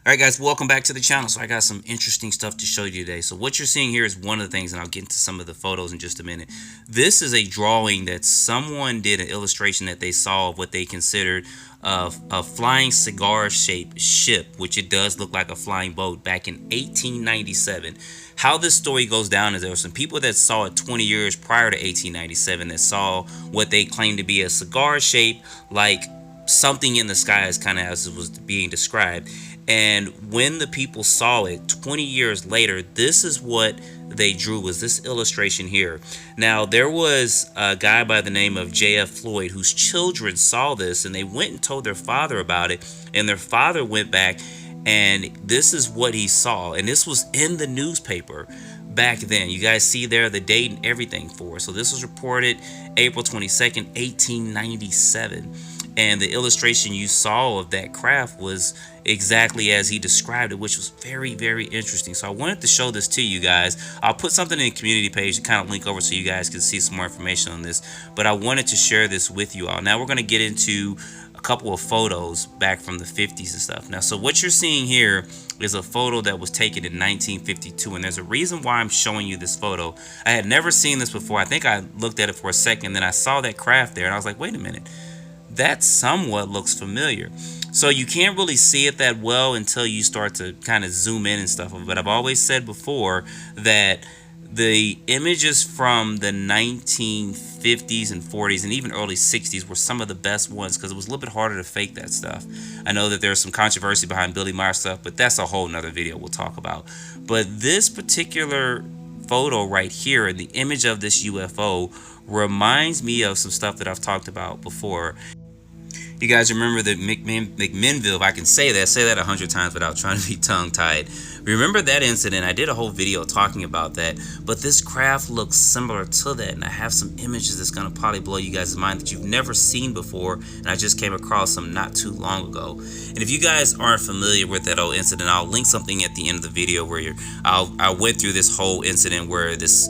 Alright guys, welcome back to the channel. So I got some interesting stuff to show you today. So what you're seeing here is one of the things, and I'll get into some of the photos in just a minute. This is a drawing that someone did, an illustration that they saw of what they considered a flying cigar-shaped ship, which it does look like a flying boat, back in 1897. How this story goes down is there were some people that saw it 20 years prior to 1897 that saw what they claimed to be a cigar shape, like something in the sky, as kind of as it was being described. And when the people saw it 20 years later, this is what they drew, was this illustration here. Now, there was a guy by the name of J.F. Floyd whose children saw this, and they went and told their father about it, and their father went back, and this is what he saw. And this was in the newspaper back then. You guys see there the date and everything for it. So this was reported April 22nd, 1897. And the illustration you saw of that craft was exactly as he described it, which was very, very interesting. So I wanted to show this to you guys. I'll put something in the community page to kind of link over so you guys can see some more information on this. But I wanted to share this with you all. Now we're going to get into a couple of photos back from the 50s and stuff. Now, so what you're seeing here is a photo that was taken in 1952, and there's a reason why I'm showing you this photo. I had never seen this before. I think I looked at it for a second, then I saw that craft there, and I was like, wait a minute. That somewhat looks familiar. So you can't really see it that well until you start to kind of zoom in and stuff. But I've always said before that the images from the 1950s and 40s and even early 60s were some of the best ones because it was a little bit harder to fake that stuff. I know that there's some controversy behind Billy Meyer stuff, but that's a whole nother video we'll talk about. But this particular photo right here and the image of this UFO reminds me of some stuff that I've talked about before. You guys remember the McMinnville, if I can say that 100 times without trying to be tongue-tied. Remember that incident? I did a whole video talking about that, but this craft looks similar to that, and I have some images that's going to probably blow you guys' mind that you've never seen before, and I just came across them not too long ago. And if you guys aren't familiar with that old incident, I'll link something at the end of the video where I went through this whole incident where this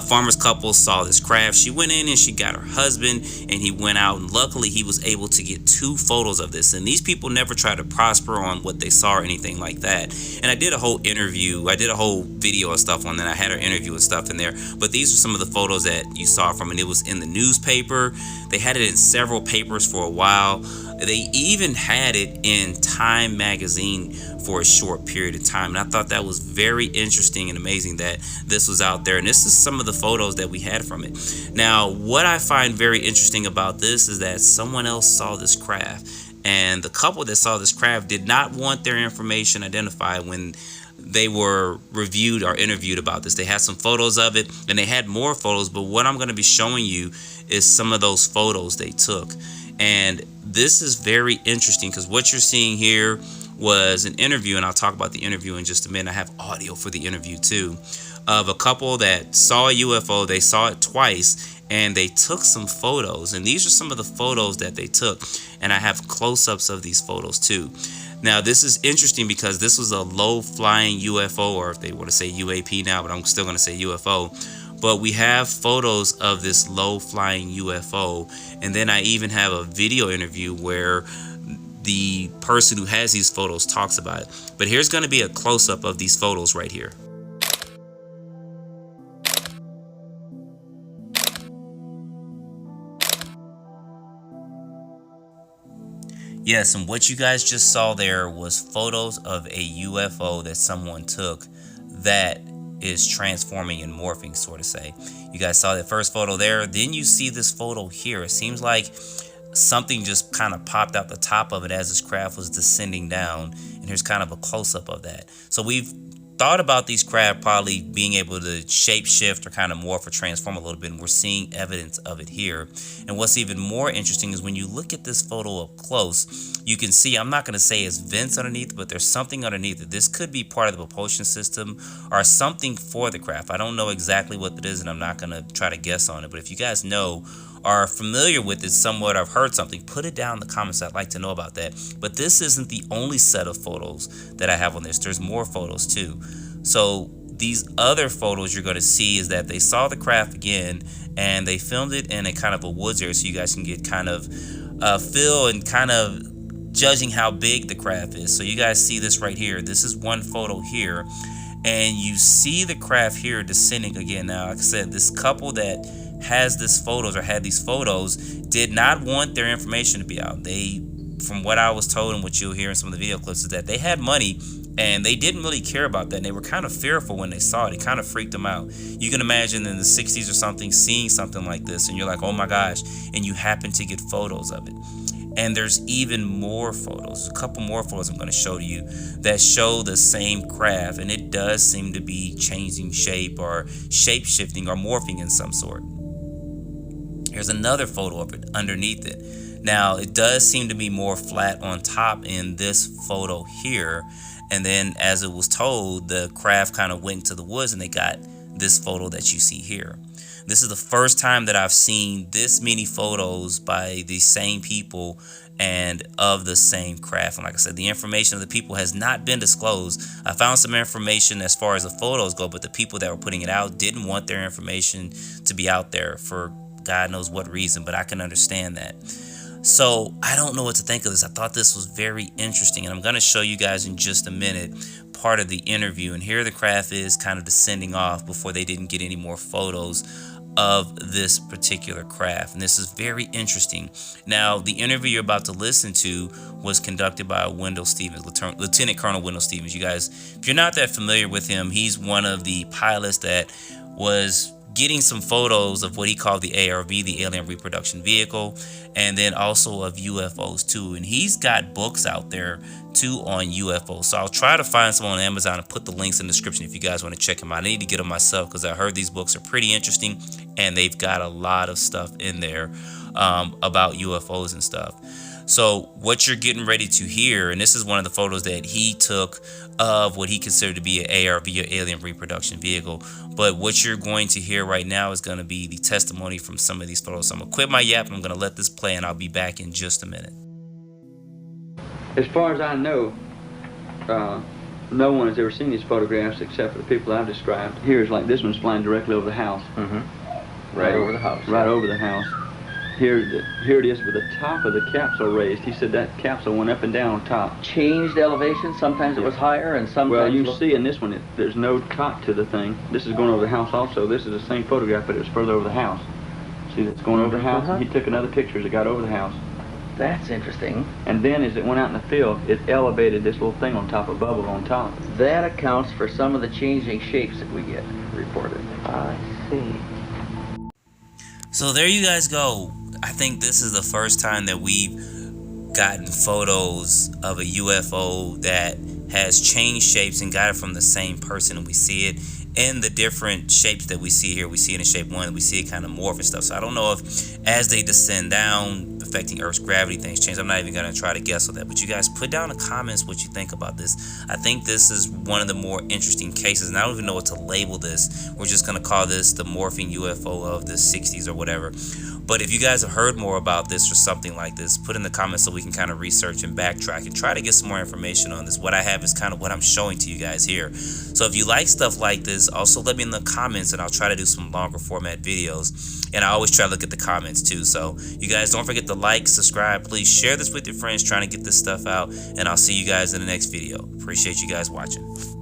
farmer's couple saw this craft. She went in and she got her husband, and he went out, and luckily he was able to get 2 photos of this. And these people never tried to prosper on what they saw or anything like that. And I did a whole interview, I did a whole video and stuff on that. I had her interview and stuff in there, but these are some of the photos that you saw from it. It was in the newspaper. They had it in several papers for a while. They even had it in Time magazine for a short period of time, and I thought that was very interesting and amazing that this was out there. And this is some of the photos that we had from it. Now, what I find very interesting about this is that someone else saw this craft, and the couple that saw this craft did not want their information identified when they were reviewed or interviewed about this. They had some photos of it, and they had more photos, but what I'm going to be showing you is some of those photos they took. And this is very interesting because what you're seeing here was an interview, and I'll talk about the interview in just a minute. I have audio for the interview too, of a couple that saw a UFO. They saw it twice, and they took some photos, and these are some of the photos that they took, and I have close-ups of these photos too. Now, this is interesting because this was a low-flying UFO, or if they want to say UAP now, but I'm still going to say UFO. But we have photos of this low-flying UFO, and then I even have a video interview where the person who has these photos talks about it. But here's going to be a close-up of these photos right here. Yes, and what you guys just saw there was photos of a UFO that someone took that is transforming and morphing, sort of say. You guys saw that first photo there, then you see this photo here. It seems like something just kind of popped out the top of it as this craft was descending down, and here's kind of a close-up of that. So we've thought about these craft probably being able to shape shift or kind of morph or transform a little bit, and we're seeing evidence of it here. And what's even more interesting is when you look at this photo up close, you can see, I'm not going to say it's vents underneath, but there's something underneath it. This could be part of the propulsion system or something for the craft. I don't know exactly what it is, and I'm not going to try to guess on it, but if you guys know, are familiar with it somewhat, I've heard something, put it down in the comments. I'd like to know about that. But this isn't the only set of photos that I have on this. There's more photos too. So these other photos you're going to see is that they saw the craft again, and they filmed it in a kind of a woods area so you guys can get kind of feel and kind of judging how big the craft is. So you guys see this right here. This is one photo here, and you see the craft here descending again. Now, like I said, this couple that has this photos or had these photos did not want their information to be out. They, from what I was told and what you'll hear in some of the video clips, is that they had money and they didn't really care about that. And they were kind of fearful when they saw it. It kind of freaked them out. You can imagine in the 60s or something, seeing something like this and you're like, oh my gosh, and you happen to get photos of it. And there's even more photos, a couple more photos I'm going to show to you that show the same craft, and it does seem to be changing shape or shape shifting or morphing in some sort. Here's another photo of it underneath it. Now, it does seem to be more flat on top in this photo here. And then, as it was told, the craft kind of went into the woods and they got this photo that you see here. This is the first time that I've seen this many photos by the same people and of the same craft. And like I said, the information of the people has not been disclosed. I found some information as far as the photos go, but the people that were putting it out didn't want their information to be out there for God knows what reason, but I can understand that. So I don't know what to think of this. I thought this was very interesting, and I'm going to show you guys in just a minute part of the interview. And here the craft is kind of descending off before they didn't get any more photos of this particular craft. And this is very interesting. Now, the interview you're about to listen to was conducted by Wendell Stevens, Lieutenant Colonel Wendell Stevens. You guys, if you're not that familiar with him, he's one of the pilots that was getting some photos of what he called the ARV, the Alien Reproduction Vehicle, and then also of UFOs too. And he's got books out there too on UFOs. So I'll try to find some on Amazon and put the links in the description if you guys want to check them out. I need to get them myself because I heard these books are pretty interesting and they've got a lot of stuff in there about UFOs and stuff. So what you're getting ready to hear, and this is one of the photos that he took of what he considered to be an ARV, or Alien Reproduction Vehicle. But what you're going to hear right now is going to be the testimony from some of these photos. So I'm going to quit my yap and I'm going to let this play, and I'll be back in just a minute. As far as I know, no one has ever seen these photographs except for the people I've described. Here's like this one's flying directly over the house. Mm-hmm. Right over the house. Right over the house. Here it is with the top of the capsule raised. He said that capsule went up and down on top. Changed elevation. Sometimes it was higher, and sometimes. Well, you see in this one, there's no top to the thing. This is going over the house also. This is the same photograph, but it's further over the house. See, that's going over the house. He took another picture as it got over the house. That's interesting. And then as it went out in the field, it elevated this little thing on top, a bubble on top. That accounts for some of the changing shapes that we get reported. I see. So there you guys go. I think this is the first time that we've gotten photos of a UFO that has changed shapes and got it from the same person, and we see it in the different shapes that we see here. We see it in shape 1, we see it kind of morph and stuff. So I don't know if as they descend down, affecting Earth's gravity, things change. I'm not even going to try to guess on that, but you guys put down in the comments what you think about this. I think this is one of the more interesting cases, and I don't even know what to label this. We're just going to call this the morphing UFO of the 60s or whatever. But if you guys have heard more about this or something like this, put in the comments so we can kind of research and backtrack and try to get some more information on this. What I have is kind of what I'm showing to you guys here. So if you like stuff like this, also let me in the comments and I'll try to do some longer format videos. And I always try to look at the comments too. So you guys don't forget to like, subscribe, please share this with your friends trying to get this stuff out. And I'll see you guys in the next video. Appreciate you guys watching.